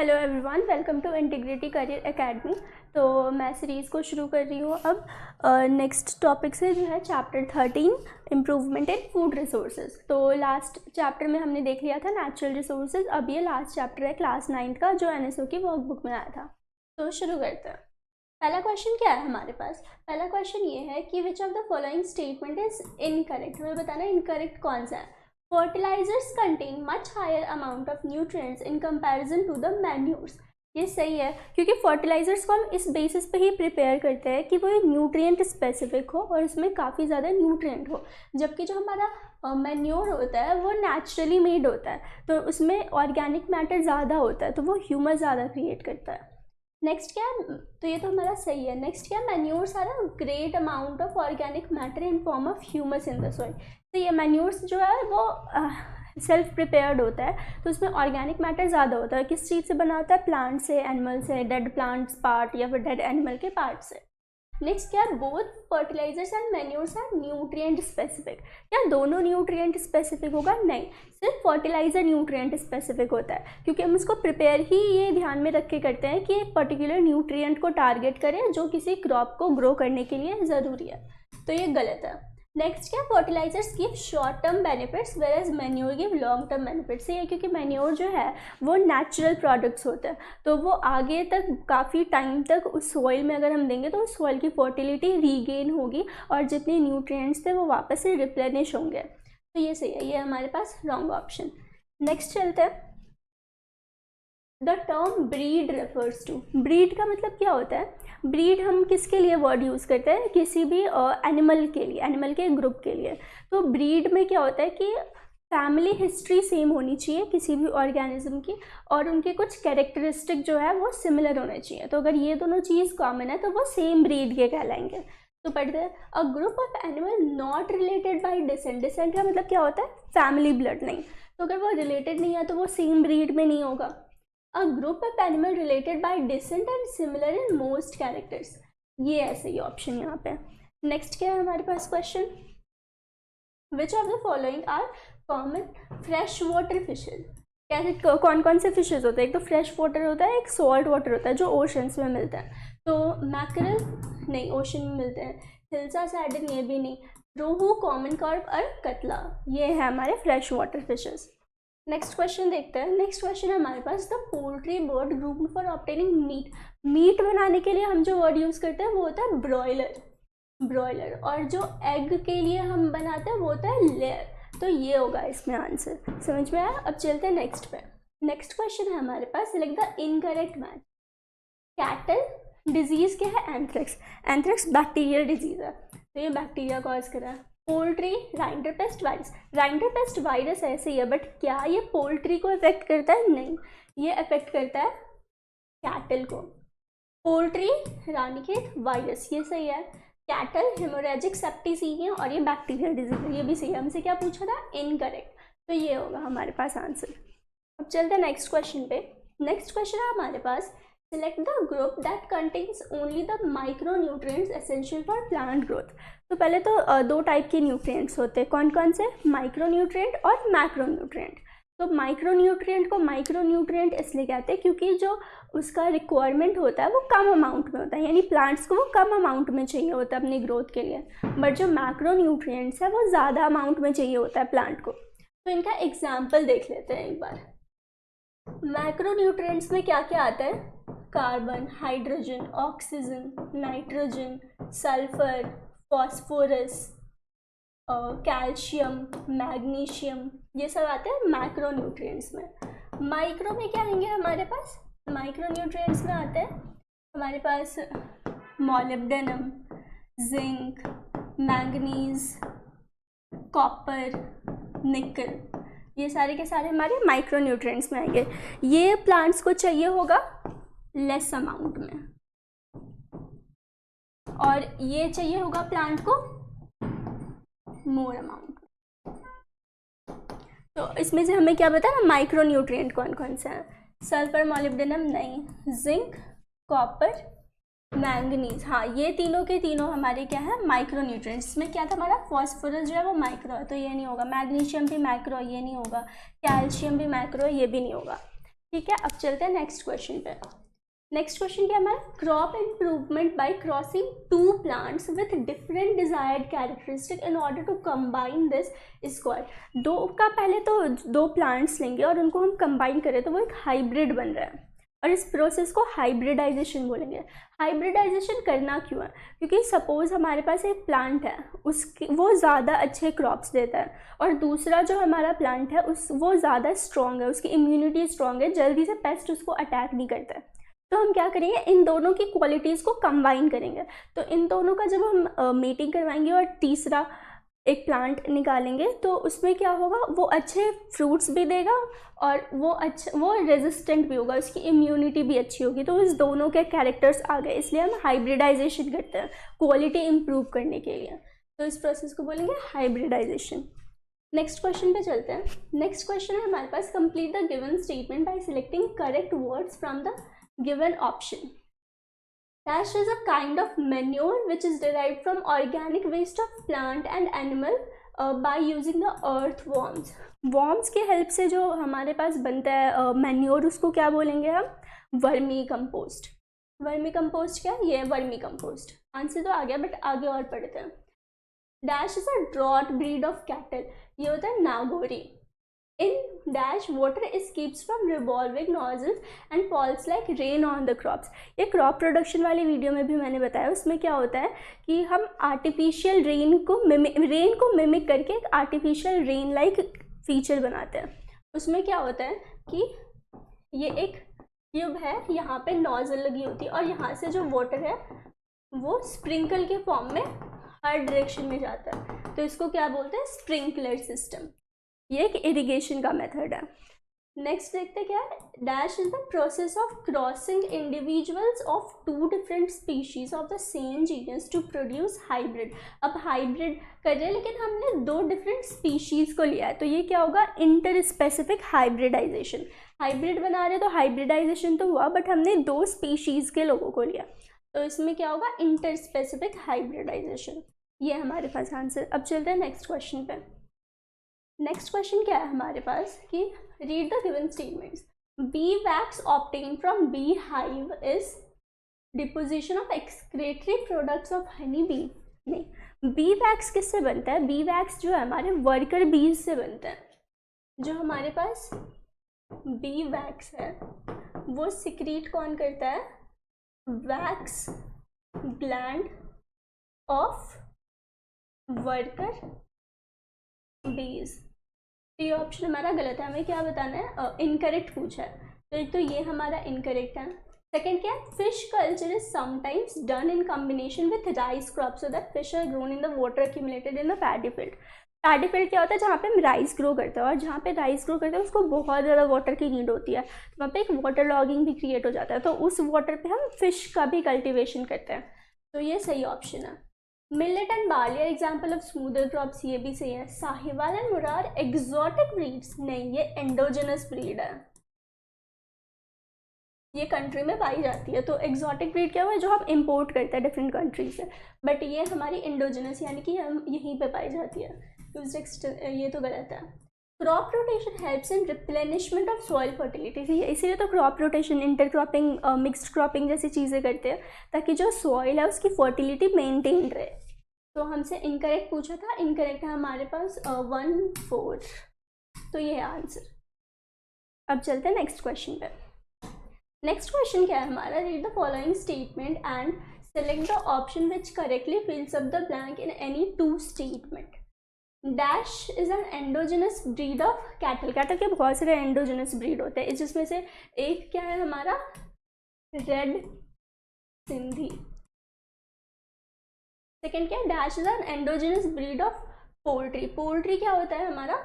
Hello everyone, welcome to Integrity Career Academy. तो मैं series को शुरू कर रही हूँ। अब नेक्स्ट टॉपिक से जो है chapter 13 improvement in food resources. तो लास्ट चैप्टर में हमने देख लिया था नेचुरल रिसोर्सेज। अब ये लास्ट चैप्टर है क्लास 9 का जो एनएसओ की वर्कबुक में आया था। तो शुरू करते हैं। पहला क्वेश्चन क्या है हमारे पास? पहला क्वेश्चन ये है कि which of the following statement is incorrect. हमें बताना है इनकरेक्ट कौन सा है। Fertilizers contain much higher amount of nutrients in comparison to the manures। ये सही है क्योंकि फर्टिलाइजर्स को हम इस बेसिस पे ही प्रिपेयर करते हैं कि वो न्यूट्रिएंट स्पेसिफिक हो और इसमें काफ़ी ज़्यादा न्यूट्रिएंट हो, जबकि जो हमारा मैन्योर होता है वो नेचुरली मेड होता है, तो उसमें ऑर्गेनिक मैटर ज़्यादा होता है, तो वो ह्यूमस ज़्यादा क्रिएट करता है। नेक्स्ट क्या है? तो ये तो हमारा सही है। नेक्स्ट क्या है? Manures are a great amount of organic matter in form of humus in the soil. तो ये मैन्योर्स जो है वो सेल्फ प्रिपेयर्ड होता है, तो उसमें ऑर्गेनिक मैटर ज़्यादा होता है। किस चीज़ से बना होता है? प्लांट से, एनिमल से, डेड प्लांट्स पार्ट या फिर डेड एनिमल के पार्ट से। नेक्स्ट क्या है? Both fertilisers and manures are nutrient specific. क्या दोनों न्यूट्रिएंट स्पेसिफिक होगा? नहीं, सिर्फ फर्टिलाइजर न्यूट्रिएंट स्पेसिफिक होता है, क्योंकि हम उसको प्रिपेयर ही ये ध्यान में रख के करते हैं कि एक पर्टिकुलर न्यूट्रिएंट को टारगेट करें जो किसी क्रॉप को ग्रो करने के लिए ज़रूरी है। तो ये गलत है। नेक्स्ट क्या? Fertilisers give short term benefits whereas manure give long term benefits. ये क्योंकि मैन्योर जो है वो नेचुरल प्रोडक्ट्स होते हैं, तो वो आगे तक काफ़ी टाइम तक उस सॉइल में अगर हम देंगे तो उस सॉइल की फर्टिलिटी रीगेन होगी और जितने न्यूट्रिएंट्स थे वो वापस से रिप्लेनिश होंगे। तो ये सही है, ये हमारे पास रॉन्ग ऑप्शन। नेक्स्ट चलते हैं। The term breed refers to. Breed का मतलब क्या होता है? ब्रीड हम किसके लिए वर्ड यूज़ करते हैं? किसी भी एनिमल के लिए, एनिमल के ग्रुप के लिए। तो ब्रीड में क्या होता है कि फैमिली हिस्ट्री सेम होनी चाहिए किसी भी ऑर्गेनिज्म की, और उनके कुछ कैरेक्टरिस्टिक जो है वो सिमिलर होने चाहिए। तो अगर ये दोनों चीज़ कॉमन है तो वो सेम ब्रीड के कहलाएंगे। तो पढ़ते हैं, a group of animal not related by descent. Descent का मतलब क्या होता है? फैमिली ब्लड नहीं। तो अगर वो रिलेटेड नहीं है तो वो सेम ब्रीड में नहीं होगा। A group of animal related by descent and similar in most characters। ये ऐसे ही ऑप्शन यहाँ पे। नेक्स्ट क्या है हमारे पास question? Which of the following are common fresh water fishes. कैसे कौन कौन से फिशेज होते हैं? एक तो फ्रेश वाटर होता है, एक सॉल्ट वाटर होता है जो ओशंस में मिलता है। तो मैकरल नहीं, ओशन में मिलते हैं। हिल्सा सैर्डिन ये भी नहीं। रोहू, कॉमन कार्प और कतला, ये है हमारे fresh water fishes. Next question देखते हैं। नेक्स्ट क्वेश्चन है हमारे पास, the poultry bird groomed for obtaining meat. Meat बनाने के लिए हम जो वर्ड यूज़ करते हैं वो होता है ब्रॉयलर, ब्रॉयलर। और जो एग के लिए हम बनाते हैं वो होता है लेयर। तो ये होगा इसमें आंसर। समझ में आया? अब चलते हैं नेक्स्ट पे। नेक्स्ट क्वेश्चन है हमारे पास, select the incorrect match. Cattle disease क्या है? एंथ्रेक्स। एंथ्रेक्स बैक्टीरियल डिजीज़ है, तो ये बैक्टीरिया कॉज कर रहा है। Poultry rinderpest virus. Rinderpest virus ऐसे ही है, बट क्या ये पोल्ट्री को अफेक्ट करता है? नहीं, ये अफेक्ट करता है कैटल को। पोल्ट्री रानीखेत वायरस, ये सही है। कैटल हेमोरेजिक सेप्टिसीमिया और ये बैक्टीरियल डिजीज, ये भी सही है। हमसे क्या पूछा था? इनकरेक्ट। तो ये होगा हमारे पास आंसर। अब चलते हैं नेक्स्ट क्वेश्चन पे। नेक्स्ट क्वेश्चन है हमारे पास, select the group that contains only the micronutrients essential for plant growth। तो पहले तो दो टाइप के न्यूट्रिएंट्स होते हैं। कौन कौन से? माइक्रोन्यूट्रिएंट और मैक्रोन्यूट्रिएंट। तो माइक्रोन्यूट्रिएंट को माइक्रोन्यूट्रिएंट इसलिए कहते हैं क्योंकि जो उसका रिक्वायरमेंट होता है वो कम अमाउंट में होता है, यानी प्लांट्स को वो कम अमाउंट में चाहिए होता है अपनी ग्रोथ के लिए। बट जो मैक्रोन्यूट्रिएंट्स है वो ज़्यादा अमाउंट में चाहिए होता है प्लांट को। तो इनका एग्जाम्पल देख लेते हैं एक बार। मैक्रोन्यूट्रिएंट्स में क्या क्या आता है? Carbon, hydrogen, oxygen, nitrogen, sulphur, phosphorus, calcium, magnesium, ये सब आते हैं मैक्रोन्यूट्रिएंट्स में। माइक्रो में क्या आएंगे हमारे पास? माइक्रोन्यूट्रिएंट्स में आते हैं हमारे पास मॉलिब्डेनम, जिंक, मैंगनीज, कॉपर, निकल, ये सारे के सारे हमारे माइक्रोन्यूट्रिएंट्स में आएंगे। ये प्लांट्स को चाहिए होगा लेस अमाउंट में, और ये चाहिए होगा प्लांट को मोर अमाउंट में। तो इसमें से हमें क्या पता है माइक्रोन्यूट्रिएंट कौन कौन से हैं? सल्फर, मॉलिब्डेनम नहीं, जिंक, कॉपर, मैंगनीज, हाँ ये तीनों के तीनों हमारे क्या है? माइक्रोन्यूट्रिएंट्स। इसमें क्या था हमारा? फॉस्फोरस जो है वो माइक्रो है, तो ये नहीं होगा। मैग्नीशियम भी माइक्रो, ये नहीं होगा। कैल्शियम भी माइक्रो है, ये भी नहीं होगा। ठीक है, अब चलते हैं नेक्स्ट क्वेश्चन पे। नेक्स्ट क्वेश्चन क्या है हमारा, crop improvement by crossing two plants with different desired characteristic in order to combine this is called. दो का पहले तो दो प्लांट्स लेंगे और उनको हम कंबाइन करें तो वो एक हाइब्रिड बन रहा है और इस प्रोसेस को हाइब्रिडाइजेशन बोलेंगे। हाइब्रिडाइजेशन करना क्यों है, क्योंकि सपोज हमारे पास एक प्लांट है, उसकी वो ज़्यादा अच्छे क्रॉप्स देता है और दूसरा जो हमारा प्लांट है वो ज़्यादा स्ट्रॉन्ग है, उसकी इम्यूनिटी स्ट्रॉन्ग है, जल्दी से पेस्ट उसको अटैक नहीं करता है। तो हम क्या करेंगे, इन दोनों की क्वालिटीज़ को कंबाइन करेंगे। तो इन दोनों का जब हम मीटिंग करवाएंगे और तीसरा एक प्लांट निकालेंगे तो उसमें क्या होगा, वो अच्छे फ्रूट्स भी देगा और वो रेजिस्टेंट भी होगा, उसकी इम्यूनिटी भी अच्छी होगी। तो इस दोनों के कैरेक्टर्स आ गए, इसलिए हम हाइब्रिडाइजेशन करते हैं क्वालिटी इम्प्रूव करने के लिए। तो इस प्रोसेस को बोलेंगे हाइब्रिडाइजेशन। नेक्स्ट क्वेश्चन पे चलते हैं। नेक्स्ट क्वेश्चन है हमारे पास, complete the given statement by selecting correct words from the given option. Dash is a kind of manure which is derived from organic waste of plant and animal by using the earthworms. Worms के help से जो हमारे पास बनता है manure, उसको क्या बोलेंगे हम, वर्मी कंपोस्ट। वर्मी कंपोस्ट क्या है, ये वर्मी कंपोस्ट। आंसर तो आ गया बट आगे और पढ़ते हैं। Dash is a drought breed of cattle, ये होता है Nagori. In dash water escapes from revolving nozzles and falls like rain on the crops। ये क्रॉप प्रोडक्शन वाली वीडियो में भी मैंने बताया, उसमें क्या होता है कि हम आर्टिफिशियल रेन को मिमिक करके एक आर्टिफिशियल रेन लाइक फीचर बनाते हैं। उसमें क्या होता है कि ये एक ट्यूब है, यहाँ पे नोजल लगी होती है और यहाँ से जो वाटर है वो स्प्रिंकल के फॉर्म में हर डायरेक्शन में जाता है। तो इसको क्या बोलते हैं, स्प्रिंकलर सिस्टम। ये एक इरिगेशन का मेथड है। नेक्स्ट देखते क्या है, dash is the process of crossing individuals of two different species of the same genus to produce hybrid. अब हाइब्रिड कर रहे हैं लेकिन हमने दो डिफरेंट स्पीशीज को लिया है, तो ये क्या होगा, इंटर स्पेसिफिक हाइब्रिडाइजेशन। हाइब्रिड बना रहे तो हाइब्रिडाइजेशन तो हुआ बट हमने दो स्पीशीज के लोगों को लिया, तो इसमें क्या होगा, इंटर स्पेसिफिक हाइब्रिडाइजेशन। ये हमारे पास आंसर। अब चलते हैं नेक्स्ट क्वेश्चन पे। नेक्स्ट क्वेश्चन क्या है हमारे पास कि read the given statements. B wax obtain from bee hive is deposition of excretory products of honey bee. नहीं, बी वैक्स किससे बनता है, बी वैक्स जो है हमारे वर्कर बीज से बनता है। जो हमारे पास बी वैक्स है वो सिक्रीट कौन करता है, वैक्स ग्लैंड ऑफ वर्कर बीज। तो ये ऑप्शन हमारा गलत है, हमें क्या बताना है, इनकरेक्ट पूछा है। तो एक तो ये हमारा इनकरेक्ट है। सेकंड क्या है, fish culture is sometimes done in combination with rice crop so that fish are grown in the water accumulated in the paddy field. Paddy field क्या होता है, जहाँ पे हम राइस ग्रो करते हैं और जहाँ पे राइस ग्रो करते हैं उसको बहुत ज़्यादा वाटर की नीड होती है, तो वहाँ पे एक वाटर लॉगिंग भी क्रिएट हो जाता है, तो उस वाटर पे हम फिश का भी कल्टिवेशन करते हैं। तो ये सही ऑप्शन है। Millet and barley are example of smoother crops, ये भी सही है। Sahiwal and Murrah exotic breeds, नहीं ये एंडोजेनस ब्रीड है, ये कंट्री में पाई जाती है। तो एग्जॉटिक ब्रीड क्या हुआ है, जो हम इंपोर्ट करते हैं डिफरेंट कंट्री से, बट ये हमारी इंडोजेनस यानी कि हम यहीं पे पाई जाती है। ये तो गलत है। Crop rotation helps in replenishment of soil fertility, इसीलिए तो crop rotation, intercropping, mixed cropping जैसी चीज़ें करते हैं ताकि जो सॉइल है उसकी फर्टिलिटी मेंटेन रहे। तो हमसे इनकरेक्ट पूछा था, इनकरेक्ट है हमारे पास 1/4, तो ये है आंसर। अब चलते हैं नेक्स्ट क्वेश्चन पे। नेक्स्ट क्वेश्चन क्या है हमारा, read the following statement and select the option which correctly फिल्स up the blank in any two statement. Dash is an endogenous breed of cattle. Cattle के बहुत सारे एंडोजेनस ब्रीड होते हैं, जिसमें से एक क्या है हमारा, रेड सिंधी। सेकेंड क्या है, dash is an endogenous breed of poultry. Poultry क्या होता है हमारा,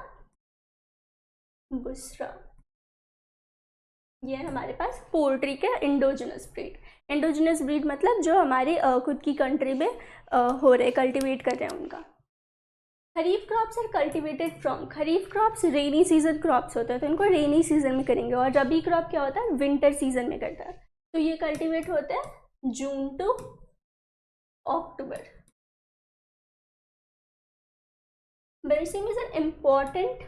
बुसरा। ये है हमारे पास पोल्ट्री के एंडोजेनस ब्रीड। एंडोजेनस ब्रीड मतलब जो हमारी खुद की कंट्री में हो रहे, कल्टीवेट कर रहे हैं उनका। Kharif crops are cultivated from, kharif crops rainy season crops होते हैं तो इनको रेनी सीजन में करेंगे, और रबी क्रॉप क्या होता है, विंटर सीजन में करता है। तो ये कल्टिवेट होते हैं जून टू अक्टूबर। बरसीम is an important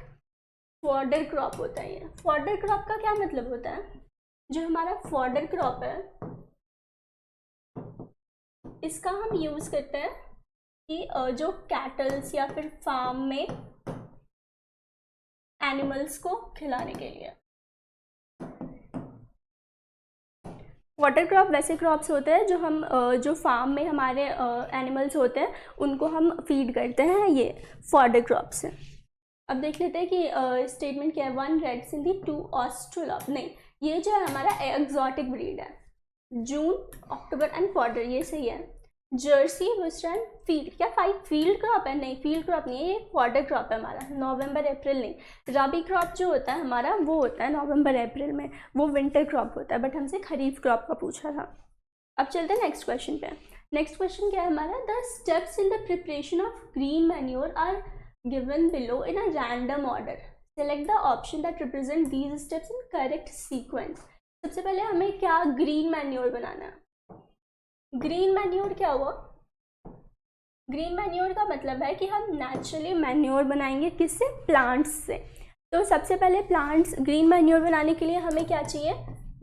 fodder crop होता है ये। फॉडर क्रॉप का क्या मतलब होता है? जो हमारा फॉडर क्रॉप है इसका हम यूज़ करते हैं कि जो कैटल्स या फिर फार्म में एनिमल्स को खिलाने के लिए। वाटर क्रॉप वैसे क्रॉप्स होते हैं जो हम जो फार्म में हमारे एनिमल्स होते हैं उनको हम फीड करते हैं, ये फॉडर क्रॉप्स हैं। अब देख लेते हैं कि स्टेटमेंट क्या है। 1 रेड सिंधी 2 ऑस्ट्रेलॉप, नहीं ये जो है हमारा एग्जॉटिक ब्रीड है। जून, अक्टूबर एंड फॉडर, ये सही है। जर्सी, वेस्टर्न, फील्ड, क्या 5 फील्ड क्रॉप है? नहीं, फील्ड क्रॉप नहीं है, ये फॉडर क्रॉप है हमारा। नवंबर अप्रैल नहीं। राबी क्रॉप जो होता है हमारा वो होता है नवंबर अप्रैल में, वो विंटर क्रॉप होता है, बट हमसे खरीफ क्रॉप का पूछा था। अब चलते हैं नेक्स्ट क्वेश्चन पे। नेक्स्ट क्वेश्चन क्या है हमारा? The steps in the preparation of green manure are given below in a random order. Select the option that represents these steps in correct sequence. सबसे पहले हमें क्या ग्रीन मैन्योर बनाना है। Green manure क्या हुआ? ग्रीन मैन्योर का मतलब है कि हम नेचुरली मैन्योर बनाएंगे, किससे? प्लांट्स से। तो सबसे पहले प्लांट्स, ग्रीन मैन्योर बनाने के लिए हमें क्या चाहिए?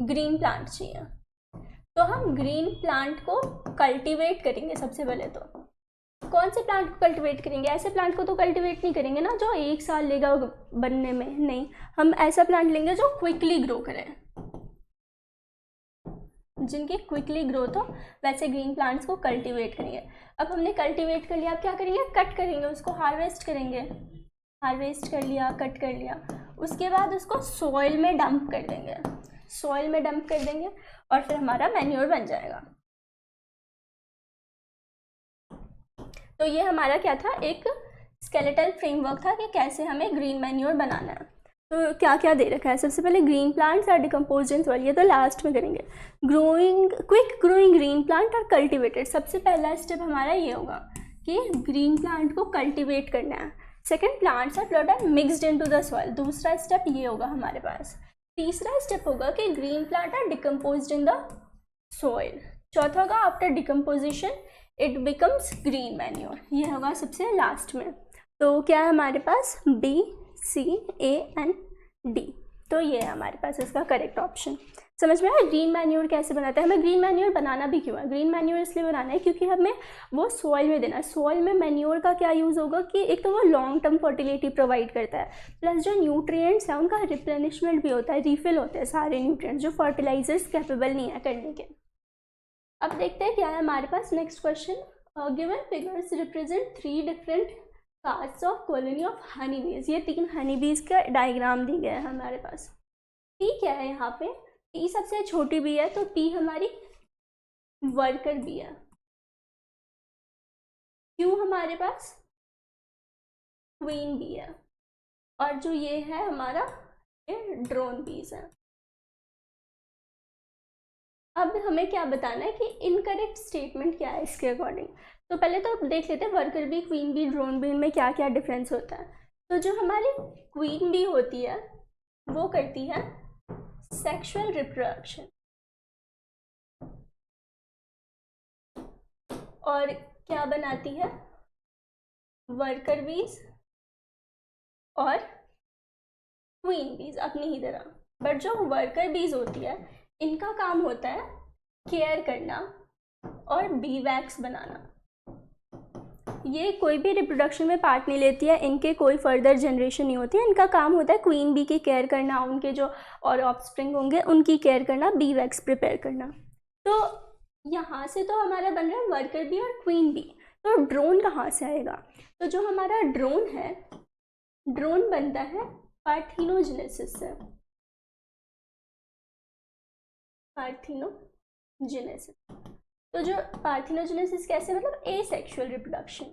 ग्रीन प्लांट चाहिए। तो हम ग्रीन प्लांट को कल्टीवेट करेंगे सबसे पहले। तो कौन से प्लांट को कल्टीवेट करेंगे? ऐसे प्लांट को तो कल्टीवेट नहीं करेंगे ना जो 1 साल लेगा बनने में, नहीं, हम ऐसा प्लांट लेंगे जो क्विकली ग्रो करे, जिनकी क्विकली ग्रोथ हो, वैसे ग्रीन प्लांट्स को कल्टीवेट करेंगे। अब हमने कल्टीवेट कर लिया, अब क्या करेंगे? कट करेंगे उसको, हार्वेस्ट करेंगे। हार्वेस्ट कर लिया, कट कर लिया, उसके बाद उसको सॉइल में डंप कर देंगे। सॉइल में डंप कर देंगे और फिर हमारा मैन्योर बन जाएगा। तो ये हमारा क्या था? एक स्केलेटल फ्रेमवर्क था कि कैसे हमें ग्रीन मैन्योर बनाना है। तो क्या क्या दे रखा है? सबसे पहले green plants are decomposed in soil, ये तो लास्ट में करेंगे। Growing, quick growing green plant are cultivated, सबसे पहला स्टेप हमारा ये होगा कि ग्रीन प्लांट को कल्टिवेट करना है। Second, plants are plot are mixed into the soil, दूसरा स्टेप ये होगा हमारे पास। तीसरा स्टेप होगा कि green plant are decomposed in the soil. चौथा होगा after decomposition it becomes green manure, ये होगा सबसे लास्ट में। तो क्या है हमारे पास? B, C, A and D. तो ये है हमारे पास इसका करेक्ट ऑप्शन। समझ में आया ग्रीन मैन्योर कैसे बनाते हैं? हमें ग्रीन मैन्योर बनाना भी क्यों है? ग्रीन मैन्योर इसलिए बनाना है क्योंकि हमें वो सॉइल में देना है। सॉइल में मैन्योर का क्या यूज़ होगा कि एक तो वो लॉन्ग टर्म फर्टिलिटी प्रोवाइड करता है, प्लस जो न्यूट्रिएंट्स हैं उनका रिप्लेनिशमेंट भी होता है, रिफिल होते हैं सारे न्यूट्रिएंट्स जो फर्टिलाइजर्स कैपेबल नहीं है करने के। अब देखते हैं क्या है हमारे पास next question. Given figures represent 3 different caste of colony of honey bees. ये 3 हनी बीज का डायग्राम दी गया है हमारे पास। पी क्या है यहाँ पे? पी सबसे छोटी बी है, तो पी हमारी वर्कर बी है। क्यू हमारे पास क्वीन बी है, और जो ये है हमारा ये ड्रोन बीज है। अब हमें क्या बताना है कि इनकरेक्ट स्टेटमेंट क्या है इसके अकॉर्डिंग। तो पहले तो देख लेते हैं worker bee, queen bee, drone bee में क्या क्या डिफरेंस होता है। तो जो हमारी क्वीन बी होती है वो करती है सेक्सुअल रिप्रोडक्शन, और क्या बनाती है? वर्कर बीज और क्वीन बीज अपनी ही तरह। बट जो वर्कर बीज होती है इनका काम होता है केयर करना और बी वैक्स बनाना। ये कोई भी रिप्रोडक्शन में पार्ट नहीं लेती है, इनके कोई फर्दर जनरेशन नहीं होती है। इनका काम होता है क्वीन बी की केयर करना, उनके जो और ऑफस्प्रिंग होंगे उनकी केयर करना, बी वैक्स प्रिपेयर करना। तो यहाँ से तो हमारा बन रहा है वर्कर बी और क्वीन बी। तो ड्रोन कहाँ से आएगा? तो जो हमारा ड्रोन है, ड्रोन बनता है पार्थिनोजेनेसिस से। पार्थिनोजेनेसिस, तो जो पार्थिनोजेनेसिस कैसे, मतलब एसेक्सुअल रिप्रोडक्शन।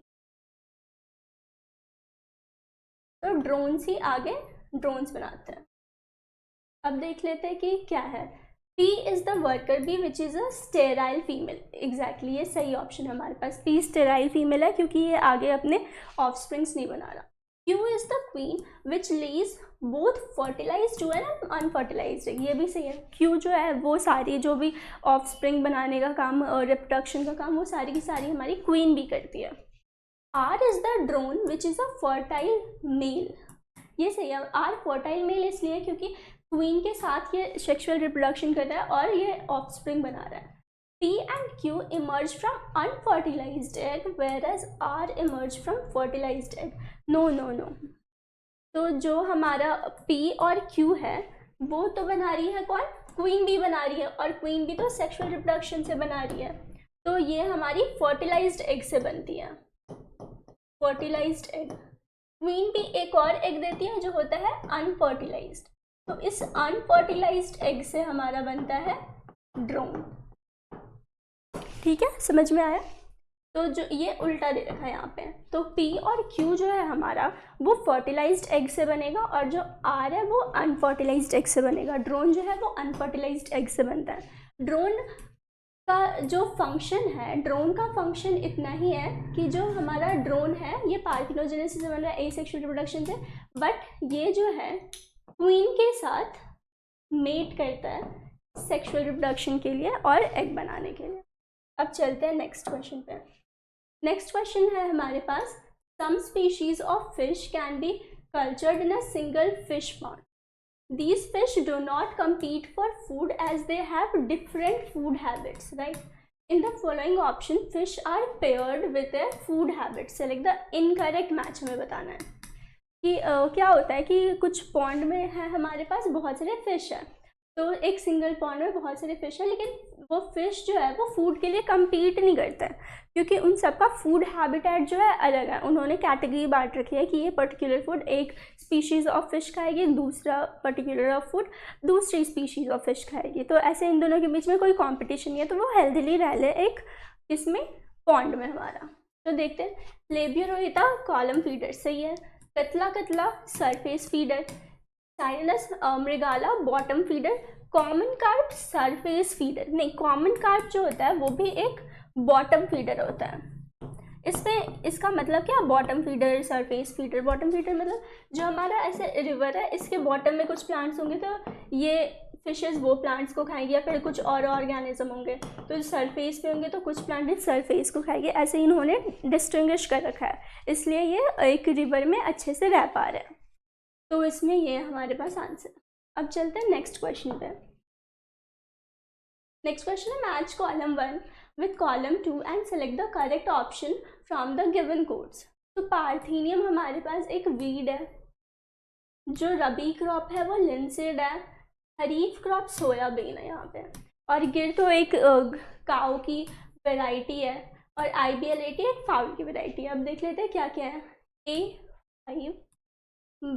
तो ड्रोन्स ही आगे ड्रोन्स बनाते हैं। अब देख लेते हैं कि क्या है। P is the worker bee which is a sterile female. Exactly ये सही ऑप्शन है हमारे पास। P स्टेराइल फीमेल है क्योंकि ये आगे अपने ऑफस्प्रिंग्स नहीं बना रहा। Q is the queen which lays both fertilised and unfertilised. ये भी सही है। Q जो है वो सारी जो भी ऑफस्प्रिंग बनाने का काम और रिप्रोडक्शन का काम वो सारी की सारी हमारी क्वीन भी करती है। R is the drone which is a fertile male. ये सही है। आर फर्टाइल मेल इसलिए क्योंकि क्वीन के साथ ये सेक्सुअल रिप्रोडक्शन कर रहा है और ये ऑफस्प्रिंग बना रहा है। P and Q emerge from unfertilized egg whereas R emerge from fertilized egg. No no no. तो जो हमारा P और Q है वो तो बना रही है कौन? क्वीन बी बना रही है, और क्वीन बी तो सेक्सुअल रिप्रोडक्शन से बना रही है, तो ये हमारी फर्टिलाइज्ड एग से बनती है। Fertilised egg. क्वीन बी एक और एग देती है जो होता है अनफर्टिलाइज्ड, तो इस अनफर्टिलाइज्ड एग से हमारा बनता है ड्रोन। ठीक है, समझ में आया? तो जो ये उल्टा दे रखा है यहाँ पे, तो P और Q जो है हमारा वो फर्टिलाइज्ड एग से बनेगा और जो R है वो अनफर्टिलाइज्ड एग से बनेगा। ड्रोन जो है वो अनफर्टिलाइज्ड एग से बनता है। ड्रोन का जो फंक्शन है, ड्रोन का फंक्शन इतना ही है कि जो हमारा ड्रोन है ये पार्थिनोजेनेसिस से बन रहा है, एसेक्सुअल रिप्रोडक्शन से, बट ये जो है क्वीन के साथ मेट करता है सेक्सुअल रिप्रोडक्शन के लिए और एग बनाने के लिए। अब चलते हैं नेक्स्ट क्वेश्चन पे। नेक्स्ट क्वेश्चन है हमारे पास, some species of fish can be cultured in a single fish pond. These fish do not compete for food as they have different food habits, right? In the following option, fish are paired with their food habits. Select the incorrect match। हमें बताना है कि क्या होता है कि कुछ pond में है हमारे पास बहुत सारे फिश हैं, तो एक सिंगल पॉन्ड में बहुत सारे फिश हैं, लेकिन वो फिश जो है वो फूड के लिए compete नहीं करते हैं क्योंकि उन सबका फूड हैबिटेट जो है अलग है। उन्होंने कैटेगरी बांट रखी है कि ये पर्टिकुलर फूड एक स्पीशीज़ ऑफ फिश खाएगी, दूसरा पर्टिकुलर ऑफ फूड दूसरी स्पीशीज़ ऑफ फिश खाएगी, तो ऐसे इन दोनों के बीच में कोई कंपटीशन नहीं है, तो वो हेल्दीली रह ले एक इसमें पॉन्ड में हमारा। तो देखते हैं, लेबियोरोइटा कॉलम फीडर सही है, catla catla surface feeder, cirrhinus mrigala bottom feeder, common carp surface feeder नहीं, कॉमन कार्प जो होता है वो भी एक बॉटम फीडर होता है। इसमें इसका मतलब क्या, bottom feeder surface feeder. Bottom feeder मतलब जो हमारा ऐसे रिवर है इसके बॉटम में कुछ प्लांट्स होंगे तो ये फिशेस वो प्लांट्स को खाएंगी, या फिर कुछ और ऑर्गेनिज्म होंगे तो सरफेस पे होंगे तो कुछ प्लांट सरफेस को खाएंगे, ऐसे इन्होंने डिस्टिंग्विश कर रखा है, इसलिए ये एक रिवर में अच्छे से रह पा रहे हैं। तो इसमें ये हमारे पास आंसर। अब चलते हैं नेक्स्ट क्वेश्चन पे। नेक्स्ट क्वेश्चन है, match column 1 with column 2 and select the correct option from the given codes। तो पार्थेनियम हमारे पास एक वीड है, जो रबी क्रॉप है वो लिंसेड है, खरीफ क्रॉप सोयाबीन है यहाँ पे, और गिर तो एक काऊ की वैरायटी है, और IBL80 एक फाउल की वैरायटी है। अब देख लेते हैं क्या क्या है। A5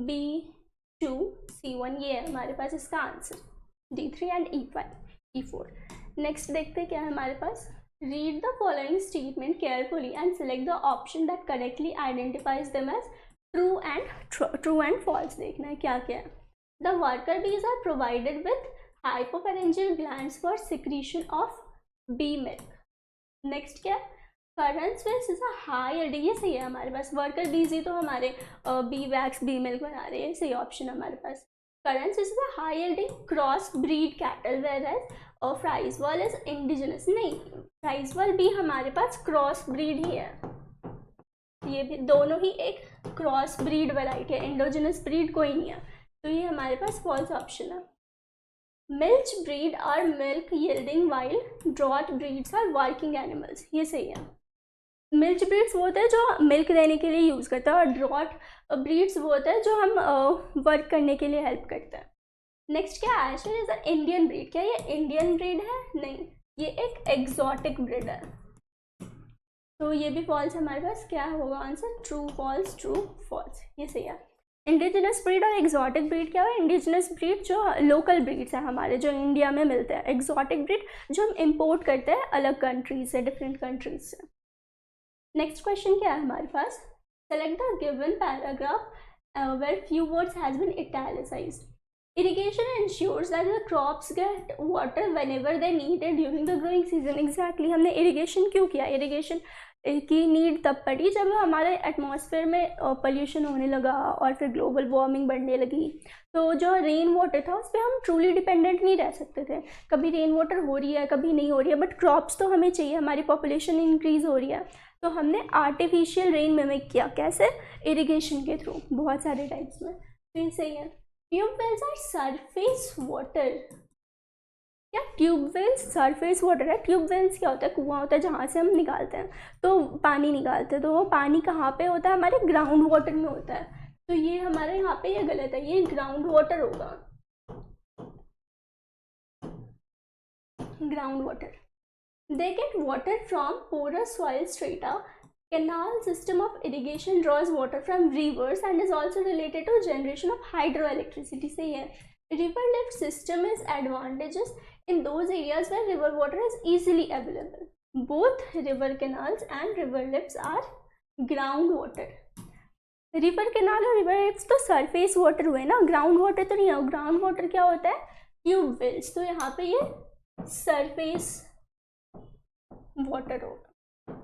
B2 C1 ये है हमारे पास इसका answer. D3 and E5 E4। Next देखते हैं क्या है हमारे पास। Read the following statement carefully and select the option that correctly identifies them as true and false। देखना है क्या क्या है। The worker bees are provided with hypopharyngeal glands for secretion of bee milk। Next क्या है, current space is a high yield, ये सही है हमारे पास। वर्कर बीज ही तो हमारे बी वैक्स बी मिल्क बना रहे हैं, सही ऑप्शन हमारे पास। current space is a high yielding cross breed cattle whereas Frieswal is indigenous. नहीं, फ्राइजवाल भी हमारे पास क्रॉस ब्रीड ही है, ये भी दोनों ही एक क्रॉस ब्रीड वैरायटी है, इंडोजिनस ब्रीड कोई नहीं है, तो ये हमारे पास फॉल्स ऑप्शन है। Milch breed are milk yielding while draught breeds are working animals, ये सही है। मिल्च ब्रीड्स वो होते हैं जो मिल्क देने के लिए यूज़ करते हैं, और ड्रॉट ब्रीड्स वो होते हैं जो हम वर्क करने के लिए हेल्प करते हैं। नेक्स्ट क्या, Eicher is a Indian breed. क्या ये इंडियन ब्रीड है? नहीं, ये एक एग्जॉटिक ब्रीड है, तो ये भी फॉल्स हमारे पास। क्या होगा answer, true false true false, ये सही है। इंडिजिनस ब्रीड और एग्जॉटिक ब्रीड क्या है, इंडिजिनस ब्रीड जो लोकल ब्रीड्स हैं हमारे जो इंडिया में मिलते हैं, एग्जॉटिक ब्रीड जो हम इम्पोर्ट करते हैं अलग कंट्रीज से, डिफरेंट कंट्रीज से। नेक्स्ट क्वेश्चन क्या है हमारे पास, select the given paragraph where few words has been italicised. Irrigation ensures that the crops get water whenever they need it during the growing season। Exactly, हमने irrigation क्यों किया, irrigation की need तब पड़ी जब हमारे एटमॉस्फेयर में पोल्यूशन होने लगा और फिर ग्लोबल वार्मिंग बढ़ने लगी, तो जो रेन वाटर था उस पर हम ट्रूली डिपेंडेंट नहीं रह सकते थे। कभी रेन वाटर हो रही है कभी नहीं हो रही है, बट क्रॉप्स तो हमें चाहिए, हमारी पॉपुलेशन इंक्रीज़ हो रही है, तो हमने आर्टिफिशियल रेन मिमिक किया। कैसे, इरिगेशन के थ्रू, बहुत सारे टाइप्स में। तो ये सही है। Tubewells are surface water. क्या ट्यूबवेल्स सरफेस वाटर है? ट्यूबवेल्स क्या होता है? कुआं होता है जहाँ से हम निकालते हैं तो पानी निकालते हैं, तो वो पानी कहाँ पे होता है? हमारे ग्राउंड वाटर में होता है। तो ये हमारे यहाँ पे ये गलत है, ये ग्राउंड वाटर होगा, ground water. They get water from porous soil strata. Canal system of irrigation draws water from rivers and is also related to generation of hydroelectricity. सही है। River lift system is advantageous in those areas where river water is easily available. Both river canals and river lifts are ground water. River canal और river lifts तो surface water हुए ना, ground water तो नहीं है। Ground water क्या होता है? ट्यूबवेल्स। तो यहाँ पे ये सरफेस वाटर होगा।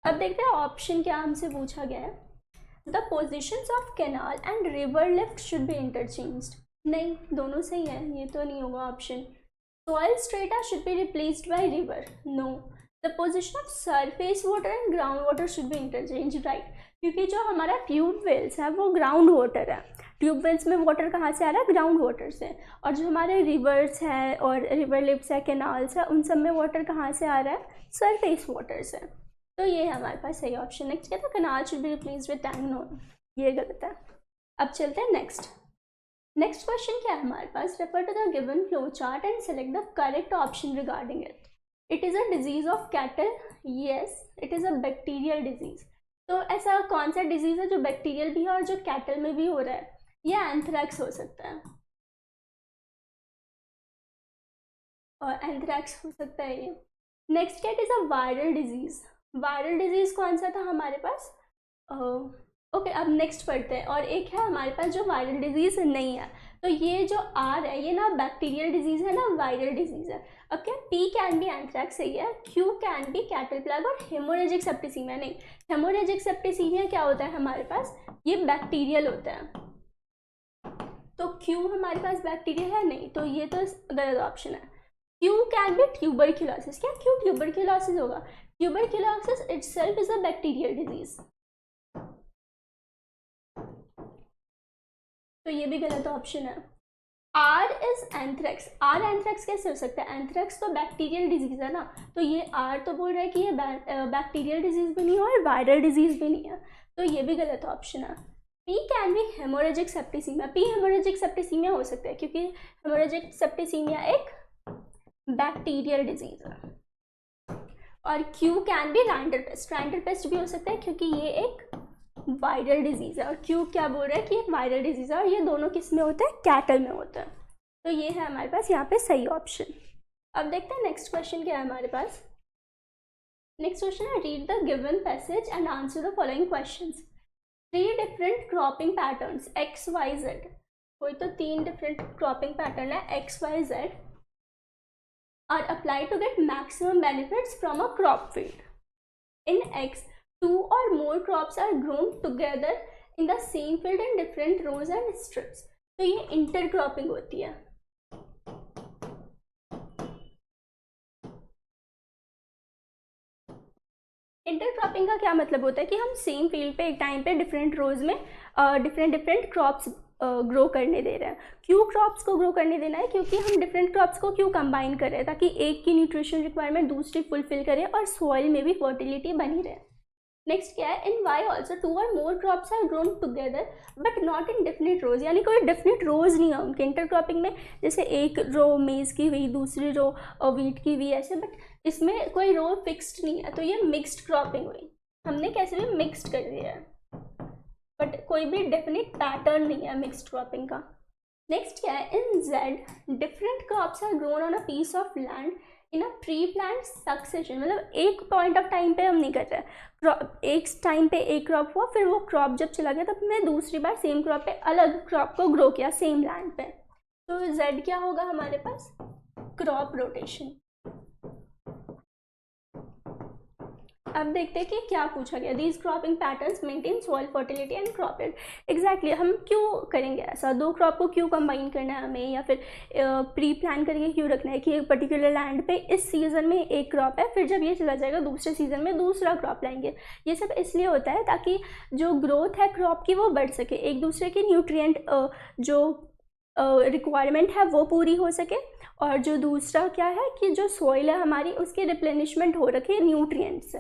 अब देखते हैं ऑप्शन क्या हमसे पूछा गया है। The positions of canal and river lift should be interchanged. नहीं, दोनों सही है, ये तो नहीं होगा ऑप्शन। Soil strata should be replaced by river. No. The position of surface water and ground water should be interchange. Right, क्योंकि जो हमारा ट्यूबवेल्स है वो ग्राउंड वाटर है। ट्यूबवेल्स में वाटर कहाँ से आ रहा है? ग्राउंड वाटर से। और जो हमारे रिवर्स है और रिवर लिफ्ट्स है, कैनाल्स है, उन सब में वाटर कहाँ से आ रहा है? सरफेस वाटर से। तो ये है हमारे पास सही ऑप्शन। नेक्स्ट क्या था? Canal should be replaced with tank. No, ये गलत है। अब चलते हैं नेक्स्ट क्वेश्चन क्या है हमारे पास। Refer to the given flow chart and select the correct option regarding it. It is a disease of cattle. Yes, it is a bacterial disease. तो ऐसा कौन सा डिजीज है जो बैक्टीरियल भी है और जो कैटल में भी हो रहा है? ये एंथ्रैक्स हो सकता है, और एंथ्रैक्स हो सकता है ये। नेक्स्ट क्या? It is a viral disease. Viral disease कौन सा था हमारे पास? ओके, अब नेक्स्ट पढ़ते हैं। और एक है हमारे पास जो वायरल डिजीज नहीं है। तो ये जो आर है ये ना बैक्टीरियल डिजीज है ना वायरल डिजीज है। अब क्या? पी कैन बी एंथ्रैक्स, सही है। Q can B cattle plug और हेमोरेजिक सेप्टिसीमिया नहीं। हेमोरेजिक सेप्टिसीमिया क्या होता है हमारे पास? ये बैक्टीरियल होता है। तो क्यू हमारे पास बैक्टीरियल है नहीं, तो ये तो गलत ऑप्शन है। Q can be tuberculosis. क्या क्यू ट्यूबरक्यूलोसिस होगा? Tuberculosis itself is a bacterial disease, तो ये भी गलत ऑप्शन है। R is anthrax. R anthrax कैसे हो सकता है? एंथ्रैक्स तो बैक्टीरियल डिजीज है ना, तो ये आर तो बोल रहा है कि ये बैक्टीरियल डिजीज भी नहीं है और वायरल डिजीज भी नहीं है, तो ये भी गलत ऑप्शन है। P can be haemorrhagic septicaemia. P haemorrhagic septicaemia हो सकता है क्योंकि हेमोरेजिक सेप्टिसीमिया एक बैक्टीरियल डिजीज है। और क्यू कैन बी राइंडरपेस्ट। राइंडरपेस्ट भी हो सकता है क्योंकि ये एक वायरल डिजीज है। और क्यू क्या बोल रहा है कि एक वायरल डिजीज है, और ये दोनों किस में होते हैं? कैटल में होता है। तो ये है हमारे पास यहाँ पे सही ऑप्शन। अब देखते हैं नेक्स्ट क्वेश्चन क्या है हमारे पास। नेक्स्ट क्वेश्चन है, read the given passage and answer the following questions. 3 different cropping patterns X Y Z. कोई तो 3 डिफरेंट क्रॉपिंग पैटर्न है X Y Z are applied to get maximum benefits from a crop field. In X, 2 or more crops are grown together in the same field in different rows and strips. तो ये intercropping होती है। Intercropping का क्या मतलब होता है कि हम सेम फील्ड पे एक टाइम पे डिफरेंट रोज में डिफरेंट क्रॉप्स ग्रो करने दे रहे हैं। क्यों क्रॉप्स को ग्रो करने देना है? क्योंकि हम डिफरेंट क्रॉप्स को क्यों कंबाइन कर रहे हैं, ताकि एक की न्यूट्रिशन रिक्वायरमेंट दूसरी फुलफिल करे और सॉइल में भी फर्टिलिटी बनी रहे। नेक्स्ट क्या है? इन वाई ऑल्सो 2 और more crops are grown together but not in definite rows. यानी कोई डेफिनेट रोज नहीं है उनके इंटरक्रॉपिंग में, जैसे एक रो मेज की हुई, दूसरी रो वीट की हुई, ऐसे, बट इसमें कोई रो फिक्स्ड नहीं है। तो ये मिक्स्ड क्रॉपिंग हुई, हमने कैसे भी मिक्स्ड कर दिया है, बट कोई भी डेफिनेट पैटर्न नहीं है मिक्स्ड क्रॉपिंग का। नेक्स्ट क्या है? In Z different crops are grown on a piece of land in a pre plant succession. मतलब एक पॉइंट ऑफ टाइम पे हम नहीं कर रहे, एक टाइम पे एक क्रॉप हुआ, फिर वो क्रॉप जब चला गया तब मैं दूसरी बार सेम क्रॉप पे अलग क्रॉप को ग्रो किया सेम लैंड पे। तो जेड क्या होगा हमारे पास? Crop rotation. अब देखते हैं कि क्या पूछा गया। These cropping patterns maintain soil fertility and crop yield. Exactly, हम क्यों करेंगे ऐसा? दो क्रॉप को क्यों कंबाइन करना है हमें, या फिर प्री प्लान करके क्यों रखना है कि एक पर्टिकुलर लैंड पे इस सीज़न में एक क्रॉप है, फिर जब ये चला जाएगा दूसरे सीज़न में दूसरा क्रॉप लाएंगे। ये सब इसलिए होता है ताकि जो ग्रोथ है क्रॉप की वो बढ़ सके, एक दूसरे की न्यूट्रिएंट जो रिक्वायरमेंट है वो पूरी हो सके, और जो दूसरा क्या है कि जो सॉइल है हमारी उसकी रिप्लेनिशमेंट हो रखे न्यूट्रिएंट से।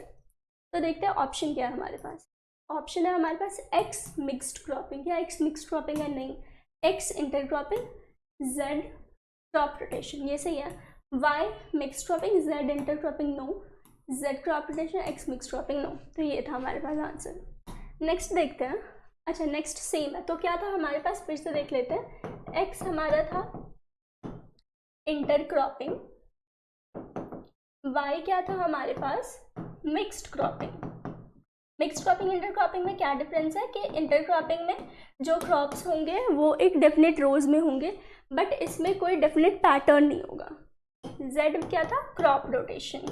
तो देखते हैं ऑप्शन क्या है हमारे पास। ऑप्शन है हमारे पास एक्स मिक्स्ड क्रॉपिंग, या एक्स मिक्स्ड क्रॉपिंग है नहीं, X inter cropping, Z crop rotation, ये सही है। Y mixed cropping, Z inter cropping no, Z crop rotation, X mixed cropping no. तो ये था हमारे पास आंसर। नेक्स्ट देखते हैं। अच्छा, नेक्स्ट सेम है, तो क्या था हमारे पास, फिर से देख लेते हैं। एक्स हमारा था इंटर क्रॉपिंग, वाई क्या था हमारे पास, mixed cropping. Mixed cropping intercropping में क्या डिफरेंस है कि इंटर क्रॉपिंग में जो क्रॉप्स होंगे वो एक डेफिनेट रोज में होंगे, बट इसमें कोई डेफिनेट पैटर्न नहीं होगा। जेड क्या था, क्रॉप रोटेशन।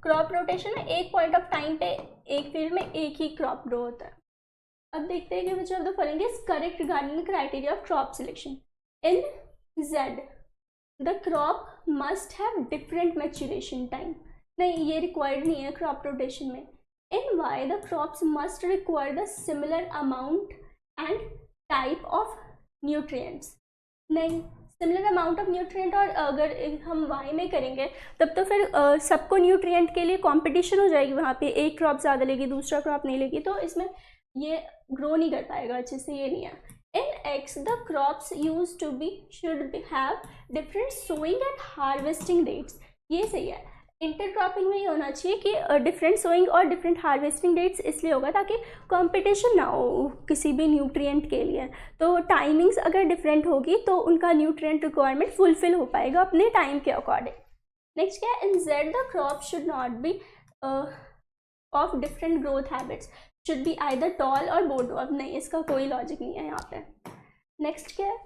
क्रॉप रोटेशन में एक पॉइंट ऑफ टाइम पे एक फील्ड में एक ही क्रॉप ग्रो होता है। अब देखते हैं कि which of the following is correct regarding the criteria of crop selection. In Z the crop must have different maturation time, नहीं ये रिक्वायर्ड नहीं है क्रॉप रोटेशन में। In Y the crops must require the similar amount and type of nutrients, नहीं similar amount of nutrient, और अगर हम Y में करेंगे तब तो फिर सबको न्यूट्रिएंट के लिए कंपटीशन हो जाएगी, वहाँ पे एक क्रॉप ज़्यादा लेगी दूसरा क्रॉप नहीं लेगी, तो इसमें ये ग्रो नहीं कर पाएगा अच्छे से, ये नहीं है। In X, the crops used to be should have different sowing and harvesting dates. ये सही है। इंटरक्रॉपिंग में ये होना चाहिए कि डिफरेंट सोइंग और डिफरेंट हार्वेस्टिंग डेट्स इसलिए होगा ताकि कंपटीशन ना हो किसी भी न्यूट्रिएंट के लिए। तो टाइमिंग्स अगर डिफरेंट होगी तो उनका न्यूट्रिएंट रिक्वायरमेंट फुलफिल हो पाएगा अपने टाइम के अकॉर्डिंग। नेक्स्ट क्या है, in Z the crop should not be of different growth habits, should be either tall or बोर्डो। अब नहीं, इसका कोई लॉजिक नहीं है यहाँ पे। नेक्स्ट क्या है,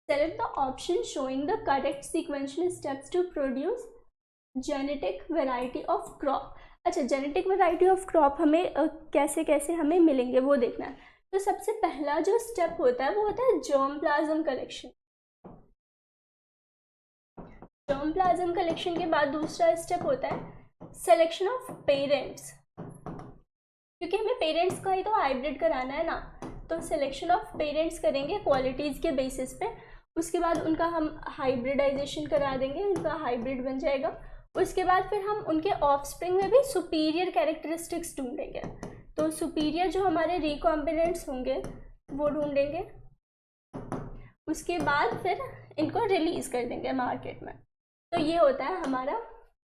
select the option showing the correct sequential steps to produce genetic variety of crop. अच्छा, जेनेटिक वेराइटी ऑफ क्रॉप हमें कैसे कैसे हमें मिलेंगे वो देखना है। तो सबसे पहला जो स्टेप होता है वो होता है germ plasm collection. Germ plasm collection के बाद दूसरा स्टेप होता है सिलेक्शन ऑफ पेरेंट्स, क्योंकि हमें पेरेंट्स का ही तो हाइब्रिड कराना है ना, तो सिलेक्शन ऑफ पेरेंट्स करेंगे क्वालिटीज़ के बेसिस पे। उसके बाद उनका हम हाइब्रिडाइजेशन करा देंगे, उनका हाइब्रिड बन जाएगा। उसके बाद फिर हम उनके ऑफस्प्रिंग में भी सुपीरियर कैरेक्टरिस्टिक्स ढूंढेंगे, तो सुपीरियर जो हमारे रिकॉम्बिनेंट्स होंगे वो ढूंढेंगे। उसके बाद फिर इनको रिलीज़ कर देंगे मार्केट में। तो ये होता है हमारा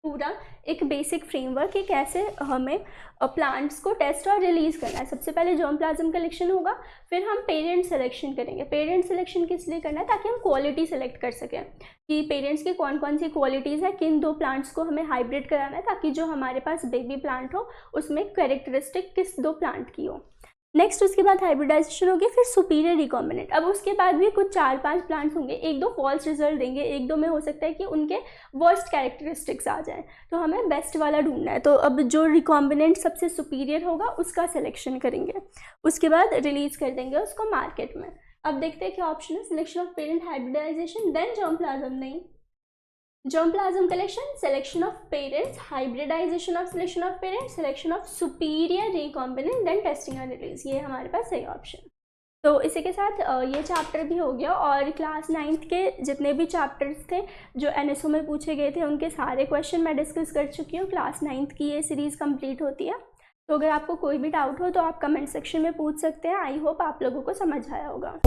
पूरा एक बेसिक फ्रेमवर्क कि कैसे हमें प्लांट्स को टेस्ट और रिलीज़ करना है। सबसे पहले जर्म प्लाज्म कलेक्शन होगा, फिर हम पेरेंट सिलेक्शन करेंगे। पेरेंट सिलेक्शन किस लिए करना है, ताकि हम क्वालिटी सेलेक्ट कर सकें कि पेरेंट्स की कौन कौन सी क्वालिटीज़ है, किन दो प्लांट्स को हमें हाइब्रिड कराना है, ताकि जो हमारे पास बेबी प्लांट हो उसमें कैरेक्टरिस्टिक किस दो प्लांट की हो। नेक्स्ट उसके बाद हाइब्रिडाइजेशन होगी, फिर सुपीरियर रिकॉम्बिनेंट। अब उसके बाद भी कुछ 4-5 प्लांट्स होंगे, एक दो फॉल्स रिजल्ट देंगे, एक दो में हो सकता है कि उनके वर्स्ट कैरेक्टरिस्टिक्स आ जाए, तो हमें बेस्ट वाला ढूंढना है। तो अब जो रिकॉम्बिनेंट सबसे सुपीरियर होगा उसका सिलेक्शन करेंगे, उसके बाद रिलीज़ कर देंगे उसको मार्केट में। अब देखते हैं क्या ऑप्शन है, selection of parent, hybridisation, then germ plasm. नहीं, germ plasm collection, selection of parents, hybridization of selection of parents, selection of superior recombinant, then testing and release। ये हमारे पास सही ऑप्शन। तो इसी के साथ ये चैप्टर भी हो गया, और क्लास 9th के जितने भी चैप्टर्स थे जो NSO में पूछे गए थे उनके सारे क्वेश्चन मैं डिस्कस कर चुकी हूँ। क्लास 9th की ये सीरीज़ कंप्लीट होती है। तो अगर आपको कोई भी डाउट हो तो आप कमेंट सेक्शन में पूछ सकते हैं। आई होप आप लोगों को समझ आया होगा।